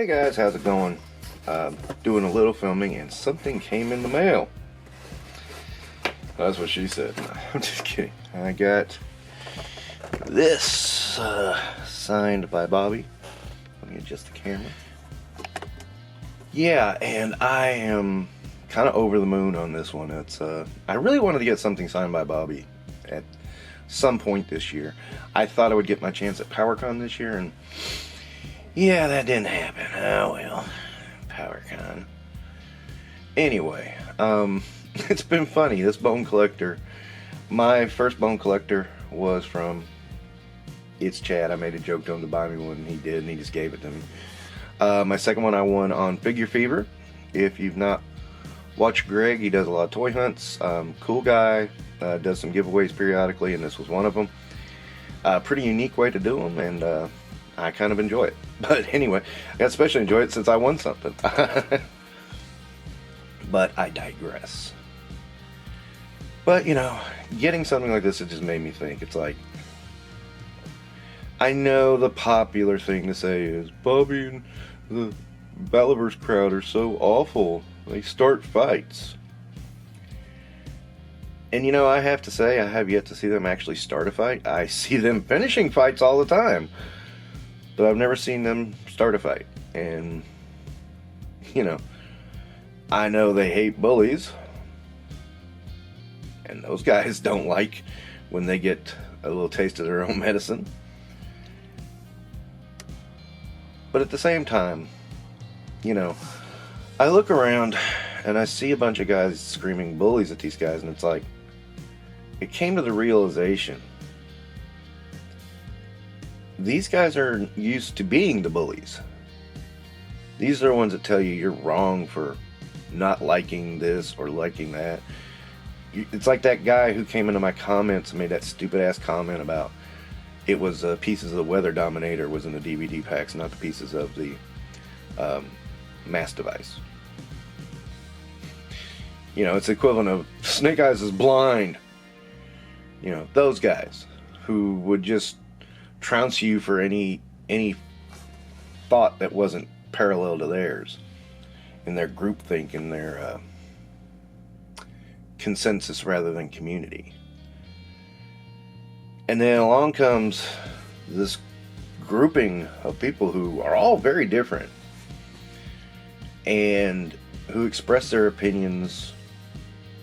Hey guys, how's it going? Doing a little filming and something came in the mail. That's what she said. I'm just kidding. I got this signed by Bobby. Let me adjust the camera. Yeah, and I am kind of over the moon on this one. It's I really wanted to get something signed by Bobby at some point this year. I thought I would get my chance at PowerCon this year, and yeah, that didn't happen. Oh well, PowerCon. Anyway, it's been funny. This bone collector, my first bone collector was from It's Chad. I made a joke to him to buy me one, and he did, and he just gave it to me. My second one I won on Figure Fever. If you've not watched Greg, he does a lot of toy hunts. Cool guy, does some giveaways periodically, and this was one of them. Pretty unique way to do them, and I kind of enjoy it. But anyway, I especially enjoy it since I won something. But I digress. But, you know, getting something like this, it just made me think. It's like, I know the popular thing to say is, Bobby and the Battleverse crowd are so awful. They start fights. And, you know, I have to say, I have yet to see them actually start a fight. I see them finishing fights all the time. But I've never seen them start a fight. And, you know, I know they hate bullies. And those guys don't like when they get a little taste of their own medicine. But at the same time, you know, I look around and I see a bunch of guys screaming bullies at these guys, and it's like, it came to the realization, these guys are used to being the bullies. These are the ones that tell you you're wrong for not liking this or liking that. It's like that guy who came into my comments and made that stupid ass comment about it was pieces of the Weather Dominator was in the DVD packs, not the pieces of the mass device. You know, it's the equivalent of Snake Eyes is blind. You know, those guys who would just trounce you for any thought that wasn't parallel to theirs in their groupthink and their consensus rather than community. And then along comes this grouping of people who are all very different and who express their opinions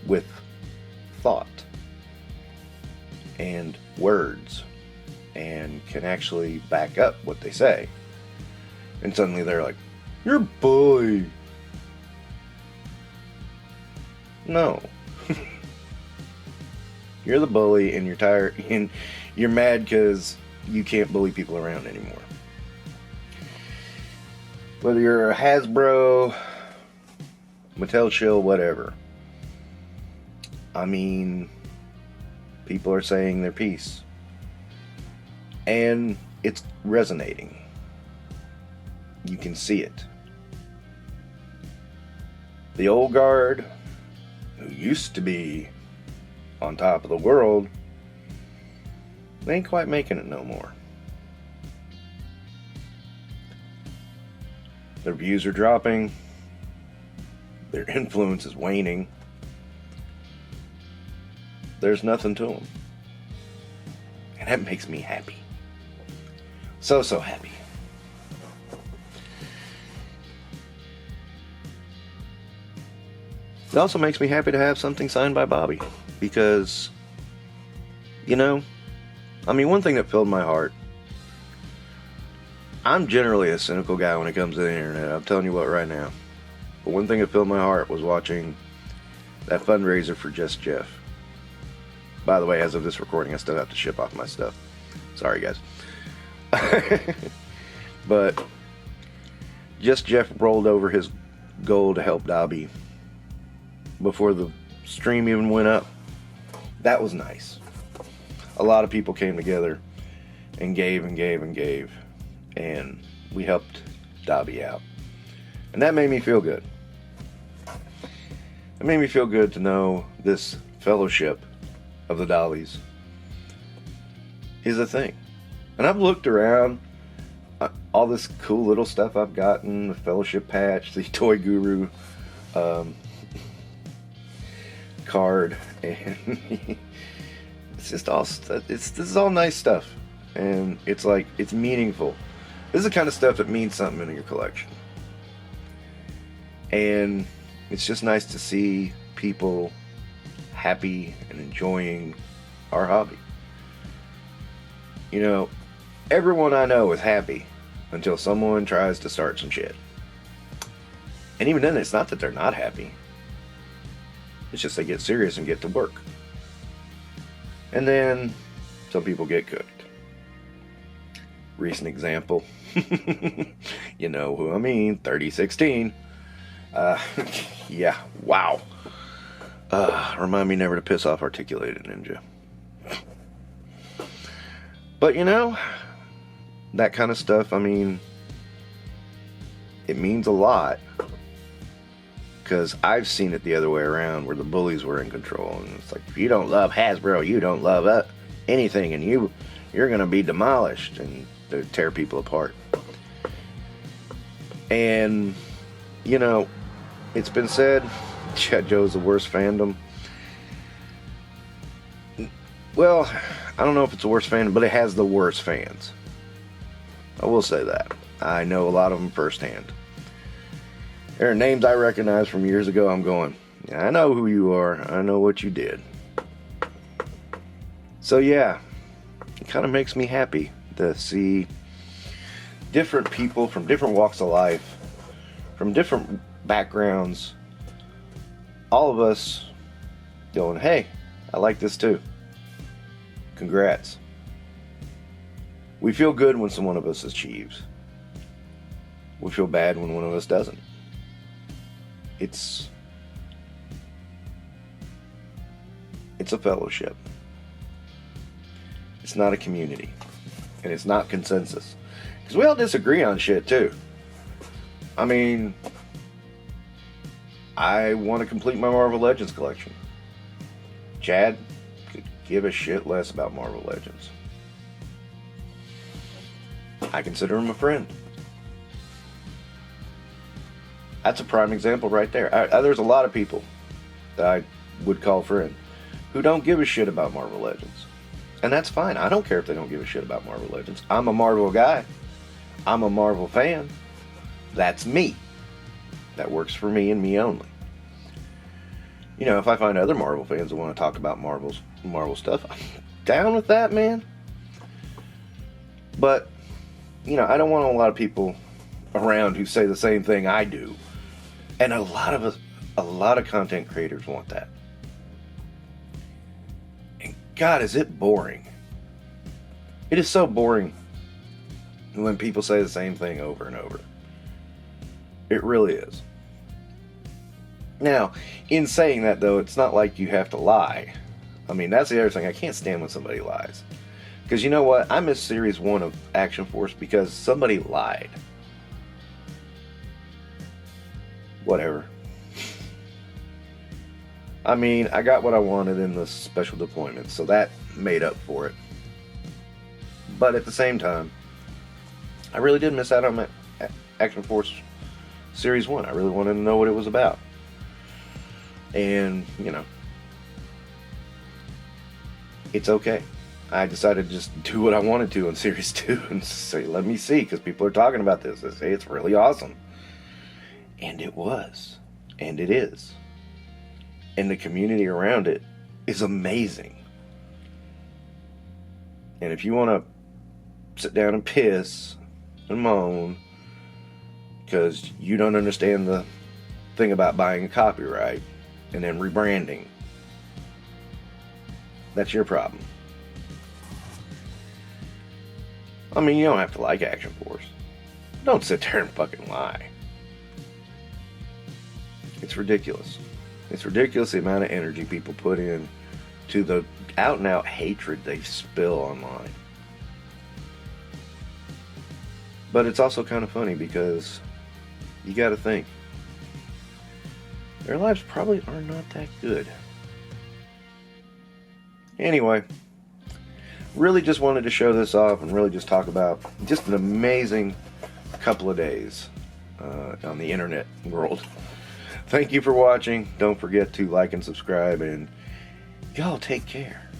with thought and words and can actually back up what they say. And suddenly they're like, "You're a bully." No. You're the bully, and you're tired, and you're mad because you can't bully people around anymore. Whether you're a Hasbro, Mattel shill, whatever. I mean, people are saying their piece. And it's resonating. You can see it. The old guard, who used to be on top of the world, they ain't quite making it no more. Their views are dropping. Their influence is waning. There's nothing to them. And that makes me happy. So happy. It also makes me happy to have something signed by Bobby. Because, you know, I mean, one thing that filled my heart, I'm generally a cynical guy when it comes to the internet, I'm telling you what right now. But one thing that filled my heart was watching that fundraiser for Just Jeff. By the way, as of this recording, I still have to ship off my stuff. Sorry, guys. But Just Jeff rolled over his goal to help Dobby before the stream even went up. That was nice. A lot of people came together and gave and gave and gave, and we helped Dobby out. And that made me feel good. It made me feel good to know this fellowship of the Dollies is a thing. And I've looked around. all this cool little stuff I've gotten, the fellowship patch, the Toy Guru card, and it's just all, this is all nice stuff, and it's like, it's meaningful. This is the kind of stuff that means something in your collection, and it's just nice to see people happy and enjoying our hobby. You know, everyone I know is happy until someone tries to start some shit. And even then, it's not that they're not happy. It's just they get serious and get to work. And then some people get cooked. Recent example. You know who I mean, 3016. Yeah, wow. Remind me never to piss off Articulated Ninja. But you know, that kind of stuff, I mean, it means a lot. Because I've seen it the other way around, where the bullies were in control. And it's like, if you don't love Hasbro, you don't love anything, and you're going to be demolished, and they tear people apart. And, you know, it's been said, Chat Joe's the worst fandom. Well, I don't know if it's the worst fandom, but it has the worst fans. I will say that. I know a lot of them firsthand. There are names I recognize from years ago. I'm going, yeah, I know who you are. I know what you did. So yeah, it kind of makes me happy to see different people from different walks of life, from different backgrounds, all of us going, hey, I like this too. Congrats. We feel good when one of us achieves. We feel bad when one of us doesn't. It's a fellowship. It's not a community. And it's not consensus. Because we all disagree on shit too. I mean, I want to complete my Marvel Legends collection. Chad could give a shit less about Marvel Legends. I consider him a friend. That's a prime example right there. There's a lot of people that I would call friend who don't give a shit about Marvel Legends. And that's fine. I don't care if they don't give a shit about Marvel Legends. I'm a Marvel guy. I'm a Marvel fan. That's me. That works for me and me only. You know, if I find other Marvel fans that want to talk about Marvel stuff, I'm down with that, man. But, you know, I don't want a lot of people around who say the same thing I do. And a lot of content creators want that. And God, is it boring. It is so boring when people say the same thing over and over. It really is. Now, in saying that though, it's not like you have to lie. I mean, that's the other thing. I can't stand when somebody lies. Because you know what? I missed Series 1 of Action Force because somebody lied. Whatever. I mean, I got what I wanted in the special deployment, so that made up for it. But at the same time, I really did miss out on my Action Force Series 1. I really wanted to know what it was about. And, you know, it's okay. I decided to just do what I wanted to in Series 2 and say, let me see, because people are talking about this. They say it's really awesome. And it was. And it is. And the community around it is amazing. And if you want to sit down and piss and moan because you don't understand the thing about buying a copyright and then rebranding, that's your problem. I mean, you don't have to like Action Force. Don't sit there and fucking lie. It's ridiculous. It's ridiculous the amount of energy people put in to the out and out hatred they spill online. But it's also kind of funny because you got to think their lives probably are not that good. Anyway, really just wanted to show this off and really just talk about just an amazing couple of days on the internet world. Thank you for watching. Don't forget to like and subscribe, and y'all take care.